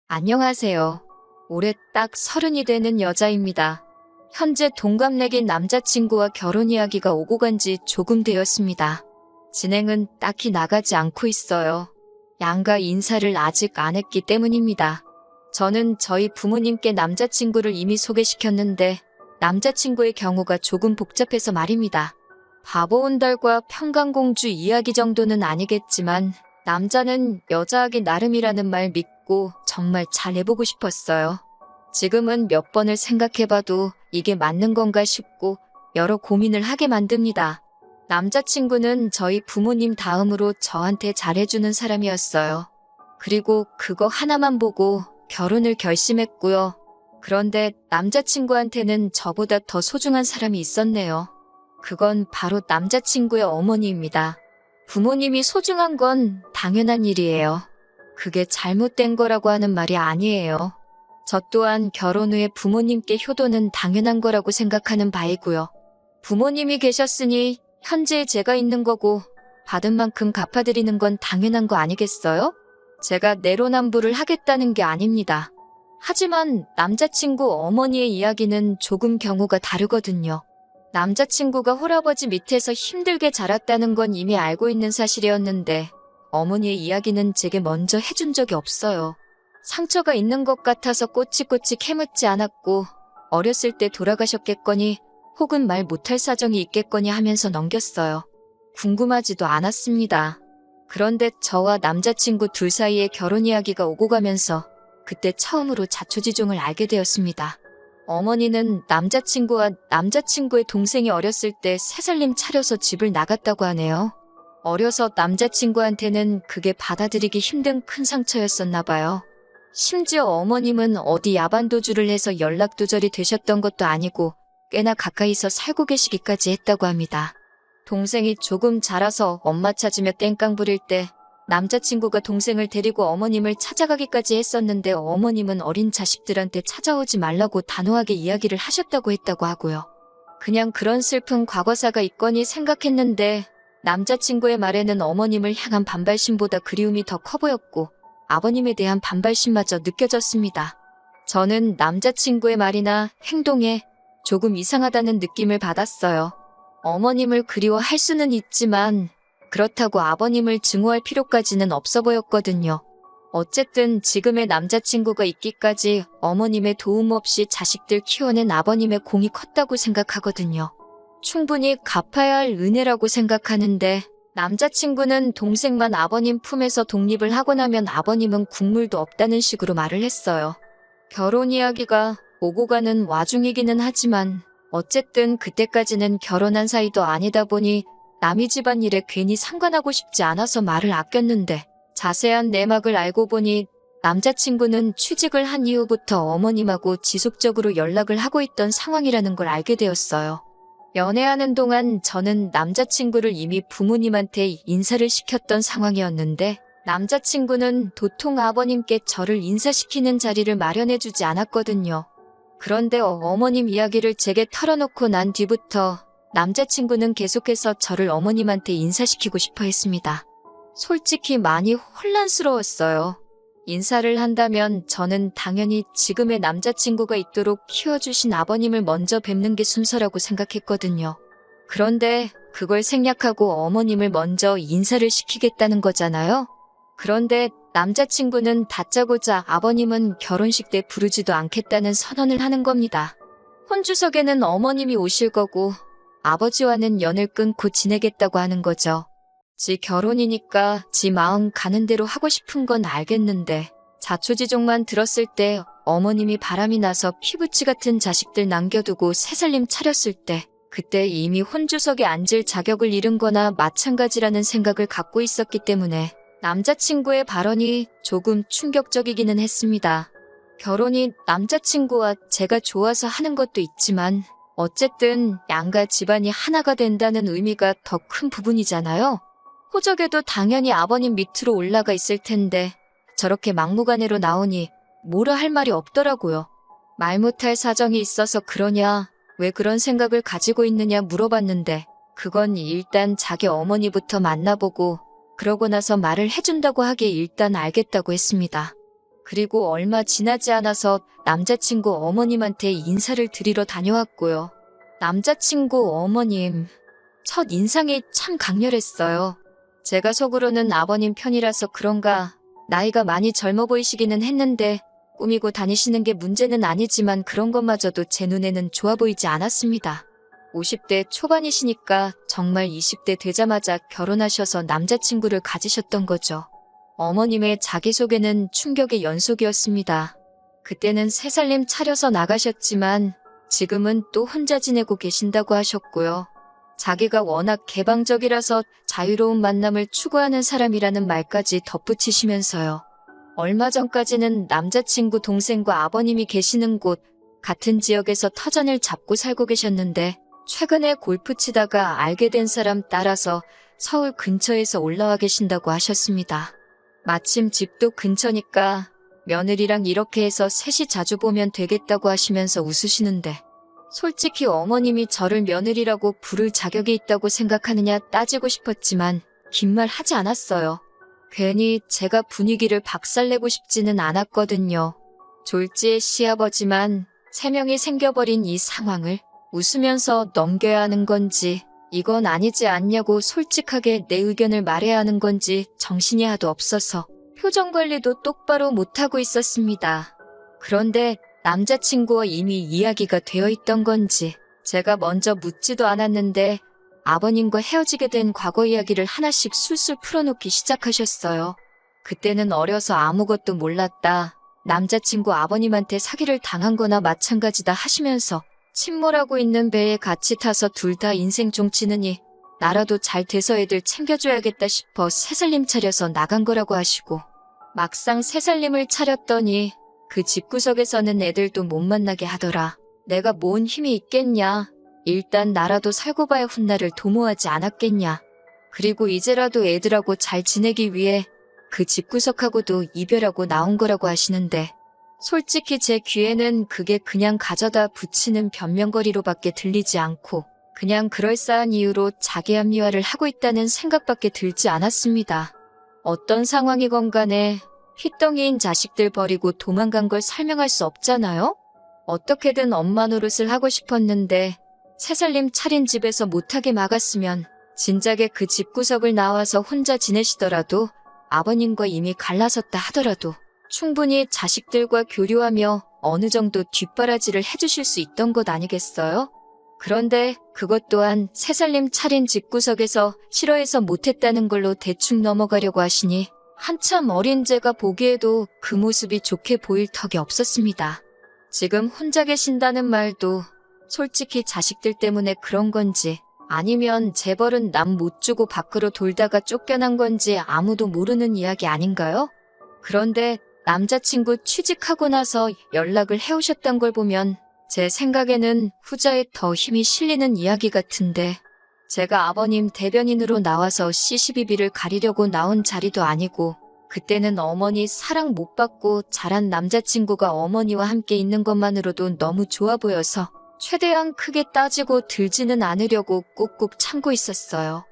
안녕하세요. 올해 딱 30이 되는 여자입니다. 현재 동갑내긴 남자친구와 결혼 이야기가 오고 간 지 조금 되었습니다. 진행은 딱히 나가지 않고 있어요. 양가 인사를 아직 안 했기 때문입니다. 저는 저희 부모님께 남자친구를 이미 소개시켰는데 남자친구의 경우가 조금 복잡해서 말입니다. 바보 온달과 평강공주 이야기 정도는 아니겠지만 남자는 여자하기 나름이라는 말 믿고 정말 잘해보고 싶었어요. 지금은 몇 번을 생각해봐도 이게 맞는 건가 싶고 여러 고민을 하게 만듭니다. 남자친구는 저희 부모님 다음으로 저한테 잘해주는 사람이었어요. 그리고 그거 하나만 보고 결혼을 결심했고요. 그런데 남자친구한테는 저보다 더 소중한 사람이 있었네요. 그건 바로 남자친구의 어머니입니다. 부모님이 소중한 건 당연한 일이에요. 그게 잘못된 거라고 하는 말이 아니에요. 저 또한 결혼 후에 부모님께 효도는 당연한 거라고 생각하는 바이고요. 부모님이 계셨으니 현재 제가 있는 거고 받은 만큼 갚아드리는 건 당연한 거 아니겠어요? 제가 내로남불을 하겠다는 게 아닙니다. 하지만 남자친구 어머니의 이야기는 조금 경우가 다르거든요. 남자친구가 홀아버지 밑에서 힘들게 자랐다는 건 이미 알고 있는 사실이었는데 어머니의 이야기는 제게 먼저 해준 적이 없어요. 상처가 있는 것 같아서 꼬치꼬치 캐묻지 않았고 어렸을 때 돌아가셨겠거니 혹은 말 못할 사정이 있겠거니 하면서 넘겼어요. 궁금하지도 않았습니다. 그런데 저와 남자친구 둘 사이에 결혼 이야기가 오고 가면서 그때 처음으로 자초지종을 알게 되었습니다. 어머니는 남자친구와 남자친구의 동생이 어렸을 때 새살림 차려서 집을 나갔다고 하네요. 어려서 남자친구한테는 그게 받아들이기 힘든 큰 상처였었나 봐요. 심지어 어머님은 어디 야반도주를 해서 연락두절이 되셨던 것도 아니고 꽤나 가까이서 살고 계시기까지 했다고 합니다. 동생이 조금 자라서 엄마 찾으며 땡깡 부릴 때 남자친구가 동생을 데리고 어머님을 찾아가기까지 했었는데 어머님은 어린 자식들한테 찾아오지 말라고 단호하게 이야기를 하셨다고 했다고 하고요. 그냥 그런 슬픈 과거사가 있거니 생각했는데 남자친구의 말에는 어머님을 향한 반발심보다 그리움이 더 커 보였고 아버님에 대한 반발심마저 느껴졌습니다. 저는 남자친구의 말이나 행동에 조금 이상하다는 느낌을 받았어요. 어머님을 그리워할 수는 있지만 그렇다고 아버님을 증오할 필요까지는 없어 보였거든요. 어쨌든 지금의 남자친구가 있기까지 어머님의 도움 없이 자식들 키워낸 아버님의 공이 컸다고 생각하거든요. 충분히 갚아야 할 은혜라고 생각하는데 남자친구는 동생만 아버님 품에서 독립을 하고 나면 아버님은 국물도 없다는 식으로 말을 했어요. 결혼 이야기가 오고 가는 와중이기는 하지만 어쨌든 그때까지는 결혼한 사이도 아니다 보니 남의 집안일에 괜히 상관하고 싶지 않아서 말을 아꼈는데 자세한 내막을 알고 보니 남자친구는 취직을 한 이후부터 어머님하고 지속적으로 연락을 하고 있던 상황이라는 걸 알게 되었어요. 연애하는 동안 저는 남자친구를 이미 부모님한테 인사를 시켰던 상황이었는데 남자친구는 도통 아버님께 저를 인사시키는 자리를 마련해주지 않았거든요. 그런데 어머님 이야기를 제게 털어놓고 난 뒤부터 남자친구는 계속해서 저를 어머님한테 인사시키고 싶어 했습니다. 솔직히 많이 혼란스러웠어요. 인사를 한다면 저는 당연히 지금의 남자친구가 있도록 키워주신 아버님을 먼저 뵙는 게 순서라고 생각했거든요. 그런데 그걸 생략하고 어머님을 먼저 인사를 시키겠다는 거잖아요. 그런데 남자친구는 다짜고짜 아버님은 결혼식 때 부르지도 않겠다는 선언을 하는 겁니다. 혼주석에는 어머님이 오실 거고 아버지와는 연을 끊고 지내겠다고 하는 거죠. 지 결혼이니까 지 마음 가는 대로 하고 싶은 건 알겠는데 자초지종만 들었을 때 어머님이 바람이 나서 피부치 같은 자식들 남겨두고 새살림 차렸을 때 그때 이미 혼주석에 앉을 자격을 잃은 거나 마찬가지라는 생각을 갖고 있었기 때문에 남자친구의 발언이 조금 충격적이기는 했습니다. 결혼이 남자친구와 제가 좋아서 하는 것도 있지만 어쨌든 양가 집안이 하나가 된다는 의미가 더 큰 부분이잖아요. 호적에도 당연히 아버님 밑으로 올라가 있을 텐데 저렇게 막무가내로 나오니 뭐라 할 말이 없더라고요. 말 못할 사정이 있어서 그러냐, 왜 그런 생각을 가지고 있느냐 물어봤는데 그건 일단 자기 어머니부터 만나보고 그러고 나서 말을 해준다고 하기에 일단 알겠다고 했습니다. 그리고 얼마 지나지 않아서 남자친구 어머님한테 인사를 드리러 다녀왔고요. 남자친구 어머님, 첫 인상이 참 강렬했어요. 제가 속으로는 아버님 편이라서 그런가 나이가 많이 젊어 보이시기는 했는데 꾸미고 다니시는 게 문제는 아니지만 그런 것마저도 제 눈에는 좋아 보이지 않았습니다. 50대 초반이시니까 정말 20대 되자마자 결혼하셔서 남자친구를 가지셨던 거죠. 어머님의 자기소개는 충격의 연속이었습니다. 그때는 3살님 차려서 나가셨지만 지금은 또 혼자 지내고 계신다고 하셨고요. 자기가 워낙 개방적이라서 자유로운 만남을 추구하는 사람이라는 말까지 덧붙이시면서요. 얼마 전까지는 남자친구 동생과 아버님이 계시는 곳 같은 지역에서 터전을 잡고 살고 계셨는데 최근에 골프 치다가 알게 된 사람 따라서 서울 근처에서 올라와 계신다고 하셨습니다. 마침 집도 근처니까 며느리랑 이렇게 해서 셋이 자주 보면 되겠다고 하시면서 웃으시는데 솔직히 어머님이 저를 며느리라고 부를 자격이 있다고 생각하느냐 따지고 싶었지만 긴 말 하지 않았어요. 괜히 제가 분위기를 박살내고 싶지는 않았거든요. 졸지의 시아버지만 3명이 생겨버린 이 상황을 웃으면서 넘겨야 하는 건지 이건 아니지 않냐고 솔직하게 내 의견을 말해야 하는 건지 정신이 하도 없어서 표정 관리도 똑바로 못하고 있었습니다. 그런데 남자친구와 이미 이야기가 되어 있던 건지 제가 먼저 묻지도 않았는데 아버님과 헤어지게 된 과거 이야기를 하나씩 술술 풀어놓기 시작하셨어요. 그때는 어려서 아무것도 몰랐다. 남자친구 아버님한테 사기를 당한 거나 마찬가지다 하시면서 침몰하고 있는 배에 같이 타서 둘 다 인생 종치느니 나라도 잘 돼서 애들 챙겨줘야겠다 싶어 3살님 차려서 나간 거라고 하시고 막상 3살님을 차렸더니 그 집구석에서는 애들도 못 만나게 하더라. 내가 뭔 힘이 있겠냐. 일단 나라도 살고 봐야 훗날을 도모하지 않았겠냐. 그리고 이제라도 애들하고 잘 지내기 위해 그 집구석하고도 이별하고 나온 거라고 하시는데 솔직히 제 귀에는 그게 그냥 가져다 붙이는 변명거리로밖에 들리지 않고 그냥 그럴싸한 이유로 자기 합리화를 하고 있다는 생각밖에 들지 않았습니다. 어떤 상황이건 간에 핏덩이인 자식들 버리고 도망간 걸 설명할 수 없잖아요? 어떻게든 엄마 노릇을 하고 싶었는데 3살님 차린 집에서 못하게 막았으면 진작에 그 집구석을 나와서 혼자 지내시더라도 아버님과 이미 갈라섰다 하더라도 충분히 자식들과 교류하며 어느 정도 뒷바라지를 해주실 수 있던 것 아니겠어요? 그런데 그것 또한 3살님 차린 집구석에서 싫어해서 못했다는 걸로 대충 넘어가려고 하시니 한참 어린 제가 보기에도 그 모습이 좋게 보일 턱이 없었습니다. 지금 혼자 계신다는 말도 솔직히 자식들 때문에 그런 건지 아니면 재벌은 남 못 주고 밖으로 돌다가 쫓겨난 건지 아무도 모르는 이야기 아닌가요? 그런데 남자친구 취직하고 나서 연락을 해오셨던 걸 보면 제 생각에는 후자에 더 힘이 실리는 이야기 같은데 제가 아버님 대변인으로 나와서 시시비비를 가리려고 나온 자리도 아니고 그때는 어머니 사랑 못 받고 자란 남자친구가 어머니와 함께 있는 것만으로도 너무 좋아 보여서 최대한 크게 따지고 들지는 않으려고 꾹꾹 참고 있었어요.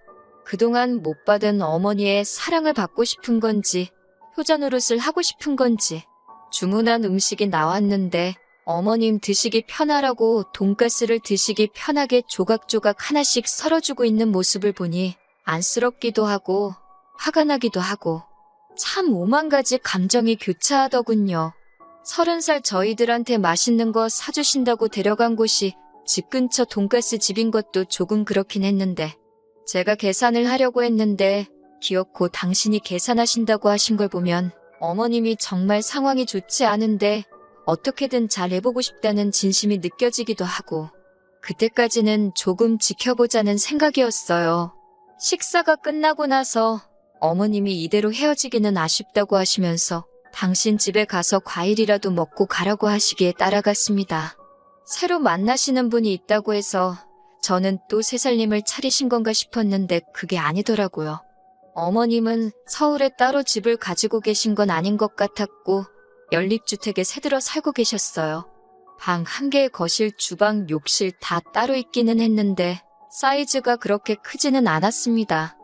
그동안 못 받은 어머니의 사랑을 받고 싶은 건지 효자 노릇을 하고 싶은 건지 주문한 음식이 나왔는데 어머님 드시기 편하라고 돈가스를 드시기 편하게 조각조각 하나씩 썰어주고 있는 모습을 보니 안쓰럽기도 하고 화가 나기도 하고 참 오만 가지 감정이 교차하더군요. 30살 저희들한테 맛있는 거 사주신다고 데려간 곳이 집 근처 돈가스 집인 것도 조금 그렇긴 했는데 제가 계산을 하려고 했는데 기어코 당신이 계산하신다고 하신 걸 보면 어머님이 정말 상황이 좋지 않은데 어떻게든 잘 해보고 싶다는 진심이 느껴지기도 하고 그때까지는 조금 지켜보자는 생각이었어요. 식사가 끝나고 나서 어머님이 이대로 헤어지기는 아쉽다고 하시면서 당신 집에 가서 과일이라도 먹고 가라고 하시기에 따라갔습니다. 새로 만나시는 분이 있다고 해서 저는 또 3살님을 차리신 건가 싶었는데 그게 아니더라고요. 어머님은 서울에 따로 집을 가지고 계신 건 아닌 것 같았고 연립주택에 새들어 살고 계셨어요. 방 1개에 거실, 주방, 욕실 다 따로 있기는 했는데 사이즈가 그렇게 크지는 않았습니다.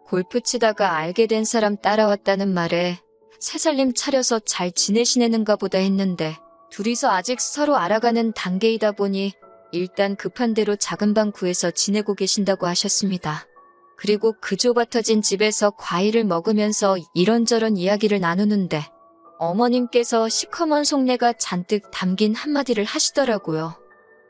골프 치다가 알게 된 사람 따라왔다는 말에 새살림 차려서 잘 지내시는가 보다 했는데 둘이서 아직 서로 알아가는 단계이다 보니 일단 급한 대로 작은 방 구해서 지내고 계신다고 하셨습니다. 그리고 그 좁아터진 집에서 과일을 먹으면서 이런저런 이야기를 나누는데 어머님께서 시커먼 속내가 잔뜩 담긴 한마디를 하시더라고요.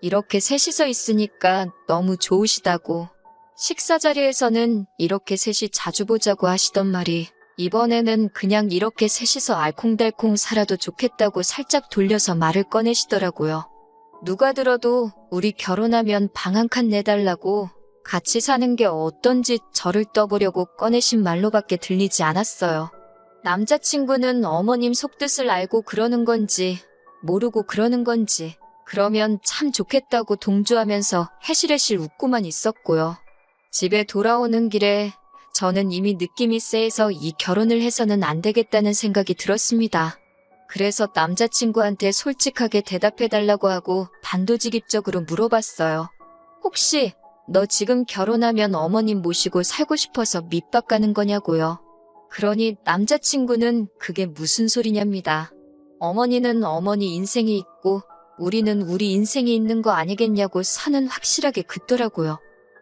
이렇게 셋이서 있으니까 너무 좋으시다고. 식사 자리에서는 이렇게 셋이 자주 보자고 하시던 말이 이번에는 그냥 이렇게 셋이서 알콩달콩 살아도 좋겠다고 살짝 돌려서 말을 꺼내시더라고요. 누가 들어도 우리 결혼하면 방 한 칸 내달라고 같이 사는 게 어떤지 저를 떠보려고 꺼내신 말로밖에 들리지 않았어요. 남자친구는 어머님 속뜻을 알고 그러는 건지 모르고 그러는 건지 그러면 참 좋겠다고 동조하면서 해실해실 웃고만 있었고요. 집에 돌아오는 길에 저는 이미 느낌이 쎄해서 이 결혼을 해서는 안 되겠다는 생각이 들었습니다. 그래서 남자친구한테 솔직하게 대답해달라고 하고 단도직입적으로 물어봤어요. 혹시 너 지금 결혼하면 어머님 모시고 살고 싶어서 밑밥 가는 거냐고요. 그러니 남자친구는 그게 무슨 소리냐입니다. 어머니는 어머니 인생이 있고 우리는 우리 인생이 있는 거 아니겠냐고 선은 확실하게 긋더라고요.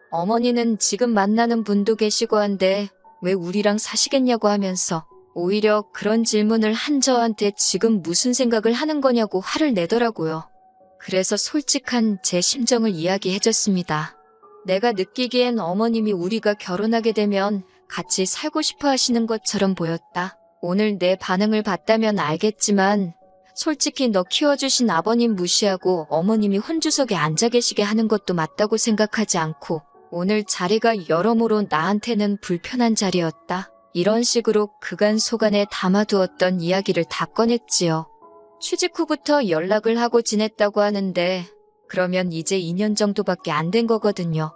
어머니는 지금 만나는 분도 계시고 한데 왜 우리랑 사시겠냐고 하면서 오히려 그런 질문을 한 저한테 지금 무슨 생각을 하는 거냐고 화를 내더라고요. 그래서 솔직한 제 심정을 이야기해줬습니다. 내가 느끼기엔 어머님이 우리가 결혼하게 되면 같이 살고 싶어 하시는 것처럼 보였다. 오늘 내 반응을 봤다면 알겠지만 솔직히 너 키워주신 아버님 무시하고 어머님이 혼주석에 앉아 계시게 하는 것도 맞다고 생각하지 않고 오늘 자리가 여러모로 나한테는 불편한 자리였다. 이런 식으로 그간 속안에 담아두었던 이야기를 다 꺼냈지요. 취직 후부터 연락을 하고 지냈다고 하는데 그러면 이제 2년 정도밖에 안 된 거거든요.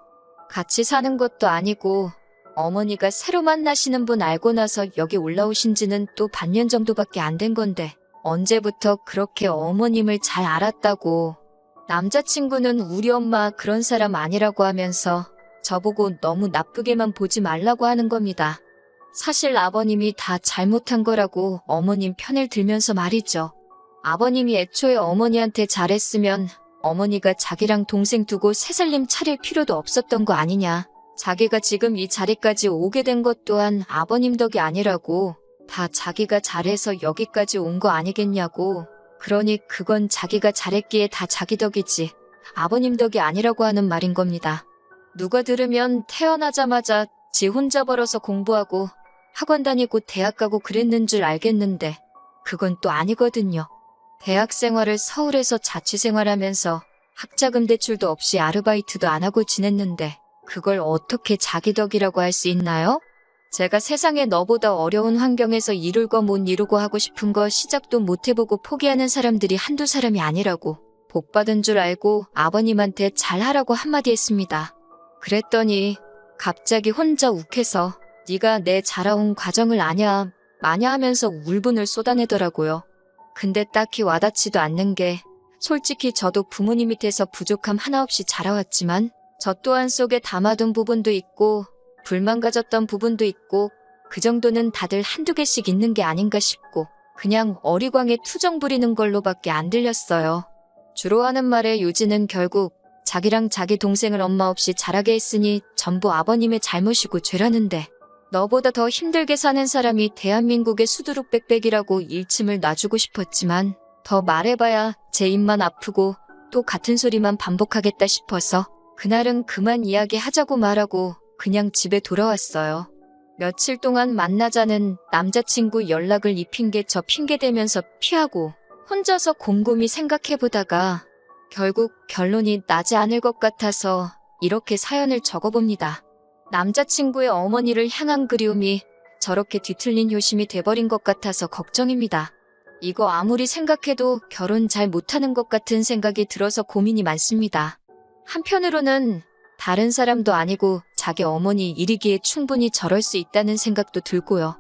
같이 사는 것도 아니고 어머니가 새로 만나시는 분 알고 나서 여기 올라오신 지는 또 반년 정도밖에 안 된 건데 언제부터 그렇게 어머님을 잘 알았다고. 남자친구는 우리 엄마 그런 사람 아니라고 하면서 저보고 너무 나쁘게만 보지 말라고 하는 겁니다. 사실 아버님이 다 잘못한 거라고 어머님 편을 들면서 말이죠. 아버님이 애초에 어머니한테 잘했으면 어머니가 자기랑 동생 두고 새살림 차릴 필요도 없었던 거 아니냐. 자기가 지금 이 자리까지 오게 된 것 또한 아버님 덕이 아니라고. 다 자기가 잘해서 여기까지 온 거 아니겠냐고. 그러니 그건 자기가 잘했기에 다 자기 덕이지 아버님 덕이 아니라고 하는 말인 겁니다. 누가 들으면 태어나자마자 지 혼자 벌어서 공부하고 학원 다니고 대학 가고 그랬는 줄 알겠는데 그건 또 아니거든요. 대학 생활을 서울에서 자취생활하면서 학자금 대출도 없이 아르바이트도 안 하고 지냈는데 그걸 어떻게 자기 덕이라고 할 수 있나요? 제가 세상에 너보다 어려운 환경에서 이룰 거 못 이루고 하고 싶은 거 시작도 못 해보고 포기하는 사람들이 한두 사람이 아니라고 복 받은 줄 알고 아버님한테 잘하라고 한마디 했습니다. 그랬더니 갑자기 혼자 욱해서 네가 내 자라온 과정을 아냐 마냐 하면서 울분을 쏟아내더라고요. 근데 딱히 와닿지도 않는 게 솔직히 저도 부모님 밑에서 부족함 하나 없이 자라왔지만 저 또한 속에 담아둔 부분도 있고 불만 가졌던 부분도 있고 그 정도는 다들 한두 개씩 있는 게 아닌가 싶고 그냥 어리광에 투정 부리는 걸로밖에 안 들렸어요. 주로 하는 말의 요지는 결국 자기랑 자기 동생을 엄마 없이 자라게 했으니 전부 아버님의 잘못이고 죄라는데 너보다 더 힘들게 사는 사람이 대한민국의 수두룩백백이라고 일침을 놔주고 싶었지만 더 말해봐야 제 입만 아프고 또 같은 소리만 반복하겠다 싶어서 그날은 그만 이야기하자고 말하고 그냥 집에 돌아왔어요. 며칠 동안 만나자는 남자친구 연락을 이 핑계 저 핑계 대면서 피하고 혼자서 곰곰이 생각해보다가 결국 결론이 나지 않을 것 같아서 이렇게 사연을 적어봅니다. 남자친구의 어머니를 향한 그리움이 저렇게 뒤틀린 효심이 돼버린 것 같아서 걱정입니다. 이거 아무리 생각해도 결혼 잘 못하는 것 같은 생각이 들어서 고민이 많습니다. 한편으로는 다른 사람도 아니고 자기 어머니 일이기에 충분히 저럴 수 있다는 생각도 들고요.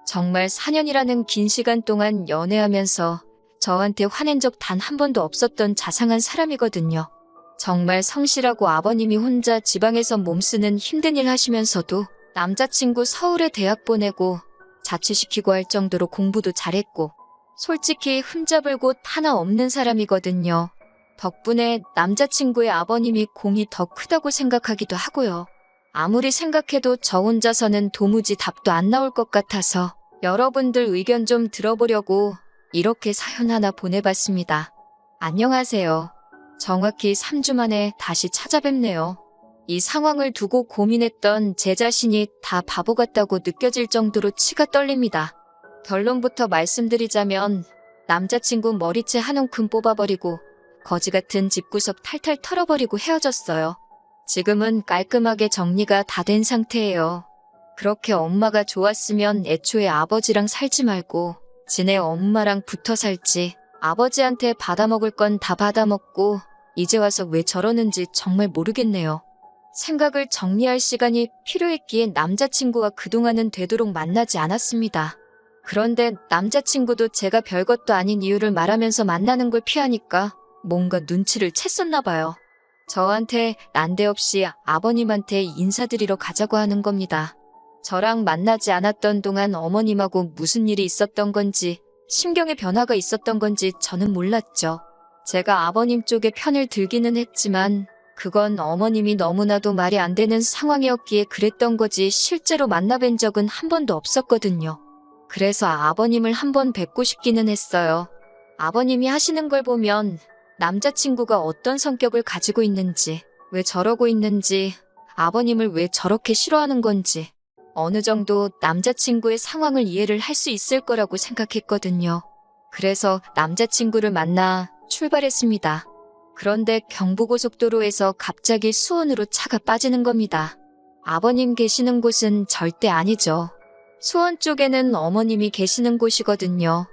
정말 4년이라는 긴 시간 동안 연애하면서 저한테 화낸 적 단 한 번도 없었던 자상한 사람이거든요. 정말 성실하고 아버님이 혼자 지방에서 몸쓰는 힘든 일 하시면서도 남자친구 서울에 대학 보내고 자취시키고 할 정도로 공부도 잘했고 솔직히 흠잡을 곳 하나 없는 사람이거든요. 덕분에 남자친구의 아버님이 공이 더 크다고 생각하기도 하고요. 아무리 생각해도 저 혼자서는 도무지 답도 안 나올 것 같아서 여러분들 의견 좀 들어보려고 이렇게 사연 하나 보내봤습니다. 안녕하세요. 정확히 3주 만에 다시 찾아뵙네요. 이 상황을 두고 고민했던 제 자신이 다 바보 같다고 느껴질 정도로 치가 떨립니다. 결론부터 말씀드리자면 남자친구 머리채 한 움큼 뽑아버리고 거지 같은 집구석 탈탈 털어버리고 헤어졌어요. 지금은 깔끔하게 정리가 다 된 상태예요. 그렇게 엄마가 좋았으면 애초에 아버지랑 살지 말고 지네 엄마랑 붙어 살지. 아버지한테 받아먹을 건 다 받아먹고 이제 와서 왜 저러는지 정말 모르겠네요. 생각을 정리할 시간이 필요했기에 남자친구와 그동안은 되도록 만나지 않았습니다. 그런데 남자친구도 제가 별것도 아닌 이유를 말하면서 만나는 걸 피하니까 뭔가 눈치를 챘었나 봐요. 저한테 난데없이 아버님한테 인사드리러 가자고 하는 겁니다. 저랑 만나지 않았던 동안 어머님하고 무슨 일이 있었던 건지 심경의 변화가 있었던 건지 저는 몰랐죠. 제가 아버님 쪽에 편을 들기는 했지만 그건 어머님이 너무나도 말이 안 되는 상황이었기에 그랬던 거지 실제로 만나뵌 적은 한 번도 없었거든요. 그래서 아버님을 한 번 뵙고 싶기는 했어요. 아버님이 하시는 걸 보면 남자친구가 어떤 성격을 가지고 있는지, 왜 저러고 있는지, 아버님을 왜 저렇게 싫어하는 건지 어느 정도 남자친구의 상황을 이해를 할 수 있을 거라고 생각했거든요. 그래서 남자친구를 만나 출발했습니다. 그런데 경부고속도로에서 갑자기 수원으로 차가 빠지는 겁니다. 아버님 계시는 곳은 절대 아니죠. 수원 쪽에는 어머님이 계시는 곳이거든요.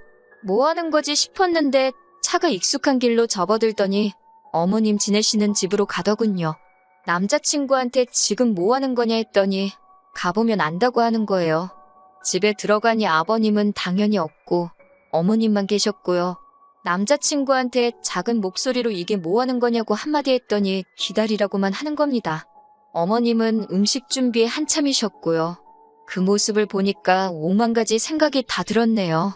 뭐 하는 거지 싶었는데 차가 익숙한 길로 접어들더니 어머님 지내시는 집으로 가더군요. 남자친구한테 지금 뭐 하는 거냐 했더니 가보면 안다고 하는 거예요. 집에 들어가니 아버님은 당연히 없고 어머님만 계셨고요. 남자친구한테 작은 목소리로 이게 뭐 하는 거냐고 한마디 했더니 기다리라고만 하는 겁니다. 어머님은 음식 준비에 한참이셨고요. 그 모습을 보니까 5만 가지 생각이 다 들었네요.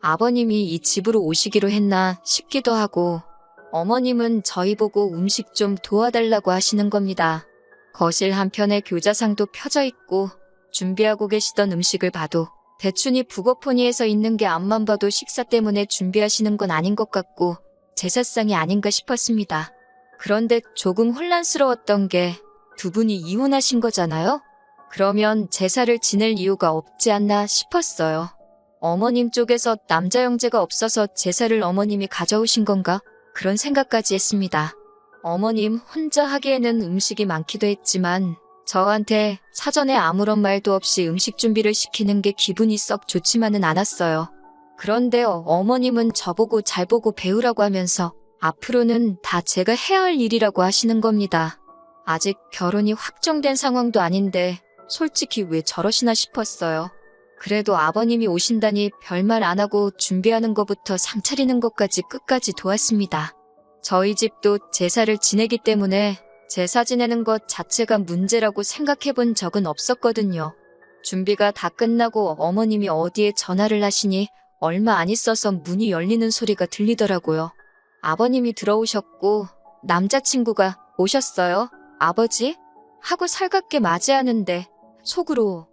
아버님이 이 집으로 오시기로 했나 싶기도 하고 어머님은 저희 보고 음식 좀 도와달라고 하시는 겁니다. 거실 한편에 교자상도 펴져 있고 준비하고 계시던 음식을 봐도 대충이 북어포니에서 있는 게 앞만 봐도 식사 때문에 준비하시는 건 아닌 것 같고 제사상이 아닌가 싶었습니다. 그런데 조금 혼란스러웠던 게 두 분이 이혼하신 거잖아요? 그러면 제사를 지낼 이유가 없지 않나 싶었어요. 어머님 쪽에서 남자 형제가 없어서 제사를 어머님이 가져오신 건가? 그런 생각까지 했습니다. 어머님 혼자 하기에는 음식이 많기도 했지만 저한테 사전에 아무런 말도 없이 음식 준비를 시키는 게 기분이 썩 좋지만은 않았어요. 그런데 어머님은 저보고 잘 보고 배우라고 하면서 앞으로는 다 제가 해야 할 일이라고 하시는 겁니다. 아직 결혼이 확정된 상황도 아닌데 솔직히 왜 저러시나 싶었어요. 그래도 아버님이 오신다니 별말 안 하고 준비하는 것부터 상 차리는 것까지 끝까지 도왔습니다. 저희 집도 제사를 지내기 때문에 제사 지내는 것 자체가 문제라고 생각해 본 적은 없었거든요. 준비가 다 끝나고 어머님이 어디에 전화를 하시니 얼마 안 있어서 문이 열리는 소리가 들리더라고요. 아버님이 들어오셨고 남자친구가 오셨어요? 아버지? 하고 살갑게 맞이하는데 속으로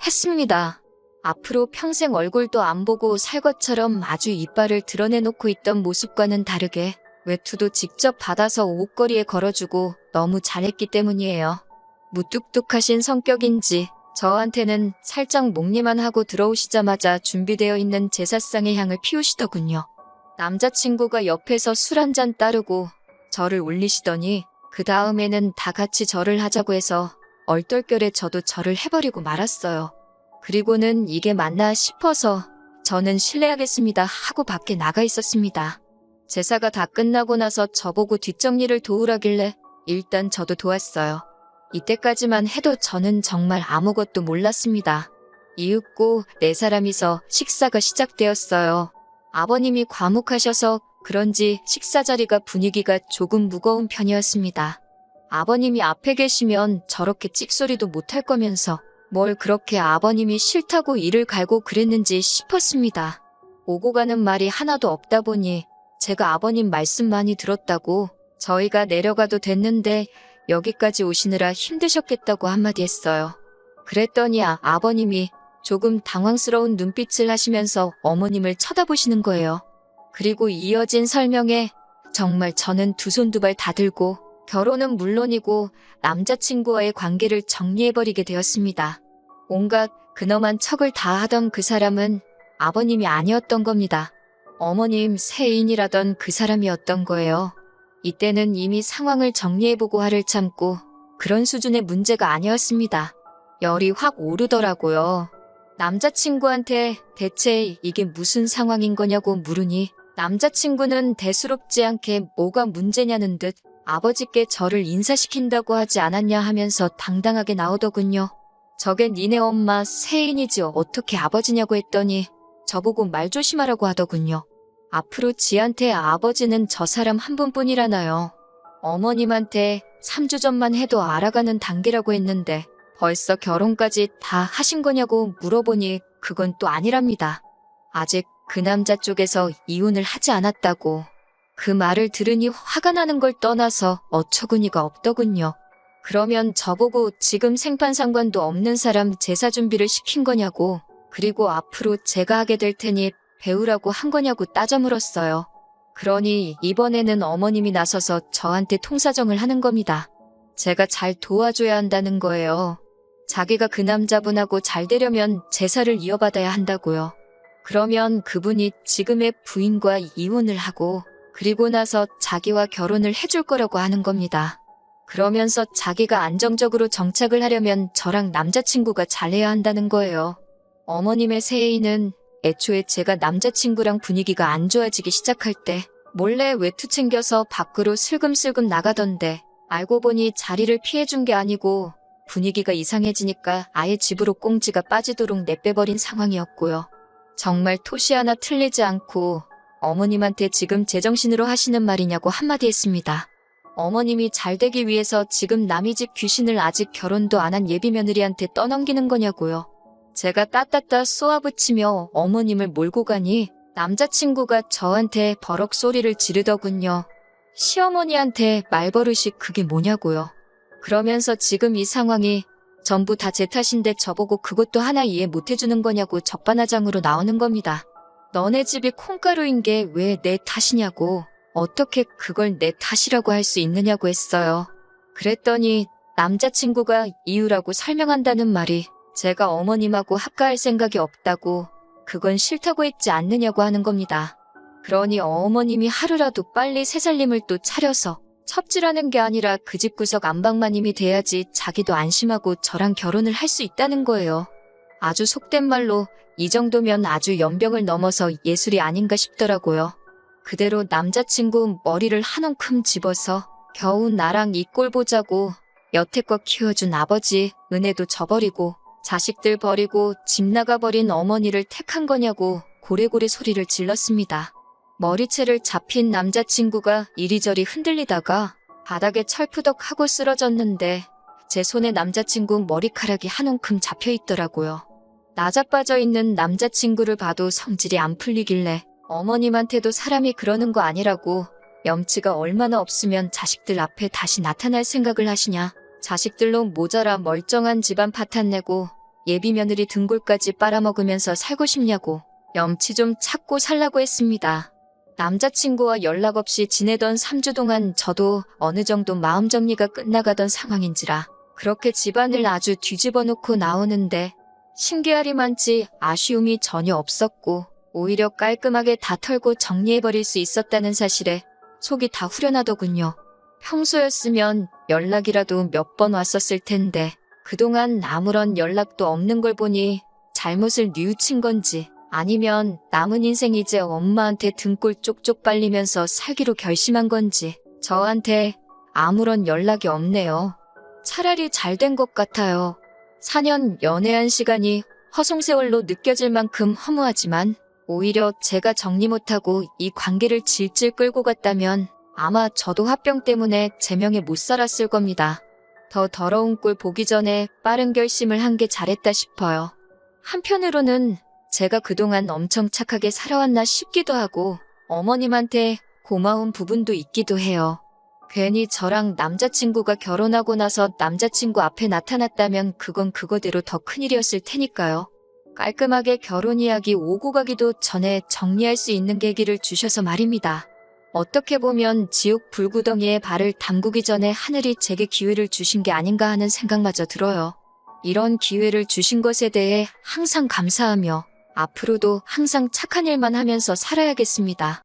했습니다. 앞으로 평생 얼굴도 안 보고 살 것처럼 아주 이빨을 드러내놓고 있던 모습과는 다르게 외투도 직접 받아서 옷걸이에 걸어주고 너무 잘했기 때문이에요. 무뚝뚝하신 성격인지 저한테는 살짝 목리만 하고 들어오시자마자 준비되어 있는 제사상의 향을 피우시더군요. 남자친구가 옆에서 술 한 잔 따르고 저를 올리시더니 그 다음에는 다 같이 절을 하자고 해서 얼떨결에 저도 절을 해버리고 말았어요. 그리고는 이게 맞나 싶어서 저는 실례하겠습니다 하고 밖에 나가 있었습니다. 제사가 다 끝나고 나서 저보고 뒷정리를 도우라길래 일단 저도 도왔어요. 이때까지만 해도 저는 정말 아무것도 몰랐습니다. 이윽고 네 사람이서 식사가 시작되었어요. 아버님이 과묵하셔서 그런지 식사 자리가 분위기가 조금 무거운 편이었습니다. 아버님이 앞에 계시면 저렇게 찍소리도 못할 거면서 뭘 그렇게 아버님이 싫다고 이를 갈고 그랬는지 싶었습니다. 오고 가는 말이 하나도 없다 보니 제가 아버님 말씀 많이 들었다고 저희가 내려가도 됐는데 여기까지 오시느라 힘드셨겠다고 한마디 했어요. 그랬더니 아버님이 조금 당황스러운 눈빛을 하시면서 어머님을 쳐다보시는 거예요. 그리고 이어진 설명에 정말 저는 두 손 두 발 다 들고 결혼은 물론이고 남자친구와의 관계를 정리해버리게 되었습니다. 온갖 근엄한 척을 다 하던 그 사람은 아버님이 아니었던 겁니다. 어머님 새애인이라던 그 사람이었던 거예요. 이때는 이미 상황을 정리해보고 화를 참고 그런 수준의 문제가 아니었습니다. 열이 확 오르더라고요. 남자친구한테 대체 이게 무슨 상황인 거냐고 물으니 남자친구는 대수롭지 않게 뭐가 문제냐는 듯 아버지께 저를 인사시킨다고 하지 않았냐 하면서 당당하게 나오더군요. 저게 니네 엄마 새애인이지 어떻게 아버지냐고 했더니 저보고 말 조심하라고 하더군요. 앞으로 지한테 아버지는 저 사람 한 분뿐이라나요. 어머님한테 3주 전만 해도 알아가는 단계라고 했는데 벌써 결혼까지 다 하신 거냐고 물어보니 그건 또 아니랍니다. 아직 그 남자 쪽에서 이혼을 하지 않았다고. 그 말을 들으니 화가 나는 걸 떠나서 어처구니가 없더군요. 그러면 저보고 지금 생판상관도 없는 사람 제사 준비를 시킨 거냐고, 그리고 앞으로 제가 하게 될 테니 배우라고 한 거냐고 따져 물었어요. 그러니 이번에는 어머님이 나서서 저한테 통사정을 하는 겁니다. 제가 잘 도와줘야 한다는 거예요. 자기가 그 남자분하고 잘 되려면 제사를 이어받아야 한다고요. 그러면 그분이 지금의 부인과 이혼을 하고 그리고 나서 자기와 결혼을 해줄 거라고 하는 겁니다. 그러면서 자기가 안정적으로 정착을 하려면 저랑 남자친구가 잘해야 한다는 거예요. 어머님의 새애인은 애초에 제가 남자친구랑 분위기가 안 좋아지기 시작할 때 몰래 외투 챙겨서 밖으로 슬금슬금 나가던데 알고 보니 자리를 피해준 게 아니고 분위기가 이상해지니까 아예 집으로 꽁지가 빠지도록 내빼버린 상황이었고요. 정말 토시 하나 틀리지 않고 어머님한테 지금 제정신으로 하시는 말이냐고 한마디 했습니다. 어머님이 잘 되기 위해서 지금 남의 집 귀신을 아직 결혼도 안 한 예비 며느리한테 떠넘기는 거냐고요. 제가 따따따 쏘아붙이며 어머님을 몰고 가니 남자친구가 저한테 버럭 소리를 지르더군요. 시어머니한테 말버릇이 그게 뭐냐고요. 그러면서 지금 이 상황이 전부 다 제 탓인데 저보고 그것도 하나 이해 못해주는 거냐고 적반하장으로 나오는 겁니다. 너네 집이 콩가루인 게 왜 내 탓이냐고, 어떻게 그걸 내 탓이라고 할 수 있느냐고 했어요. 그랬더니 남자친구가 이유라고 설명한다는 말이 제가 어머님하고 합가할 생각이 없다고, 그건 싫다고 했지 않느냐고 하는 겁니다. 그러니 어머님이 하루라도 빨리 새살림을 또 차려서 첩질하는 게 아니라 그 집 구석 안방마님이 돼야지 자기도 안심하고 저랑 결혼을 할 수 있다는 거예요. 아주 속된 말로 이 정도면 아주 연병을 넘어서 예술이 아닌가 싶더라고요. 그대로 남자친구 머리를 한 움큼 집어서 겨우 나랑 이 꼴 보자고 여태껏 키워준 아버지 은혜도 저버리고 자식들 버리고 집 나가버린 어머니를 택한 거냐고 고래고래 소리를 질렀습니다. 머리채를 잡힌 남자친구가 이리저리 흔들리다가 바닥에 철푸덕하고 쓰러졌는데 제 손에 남자친구 머리카락이 한 움큼 잡혀있더라고요. 나자빠져 있는 남자친구를 봐도 성질이 안 풀리길래 어머님한테도 사람이 그러는 거 아니라고, 염치가 얼마나 없으면 자식들 앞에 다시 나타날 생각을 하시냐, 자식들로 모자라 멀쩡한 집안 파탄내고 예비 며느리 등골까지 빨아먹으면서 살고 싶냐고 염치 좀 찾고 살라고 했습니다. 남자친구와 연락 없이 지내던 3주 동안 저도 어느 정도 마음 정리가 끝나가던 상황인지라 그렇게 집안을 아주 뒤집어 놓고 나오는데 신기하리만치 아쉬움이 전혀 없었고 오히려 깔끔하게 다 털고 정리해버릴 수 있었다는 사실에 속이 다 후련하더군요. 평소였으면 연락이라도 몇 번 왔었을 텐데 그동안 아무런 연락도 없는 걸 보니 잘못을 뉘우친 건지 아니면 남은 인생 이제 엄마한테 등골 쪽쪽 빨리면서 살기로 결심한 건지 저한테 아무런 연락이 없네요. 차라리 잘 된 것 같아요. 4년 연애한 시간이 허송세월로 느껴질 만큼 허무하지만 오히려 제가 정리 못하고 이 관계를 질질 끌고 갔다면 아마 저도 화병 때문에 제명에 못 살았을 겁니다. 더 더러운 꼴 보기 전에 빠른 결심을 한 게 잘했다 싶어요. 한편으로는 제가 그동안 엄청 착하게 살아왔나 싶기도 하고 어머님한테 고마운 부분도 있기도 해요. 괜히 저랑 남자친구가 결혼하고 나서 남자친구 앞에 나타났다면 그건 그거대로 더 큰일이었을 테니까요. 깔끔하게 결혼 이야기 오고 가기도 전에 정리할 수 있는 계기를 주셔서 말입니다. 어떻게 보면 지옥 불구덩이에 발을 담그기 전에 하늘이 제게 기회를 주신 게 아닌가 하는 생각마저 들어요. 이런 기회를 주신 것에 대해 항상 감사하며 앞으로도 항상 착한 일만 하면서 살아야겠습니다.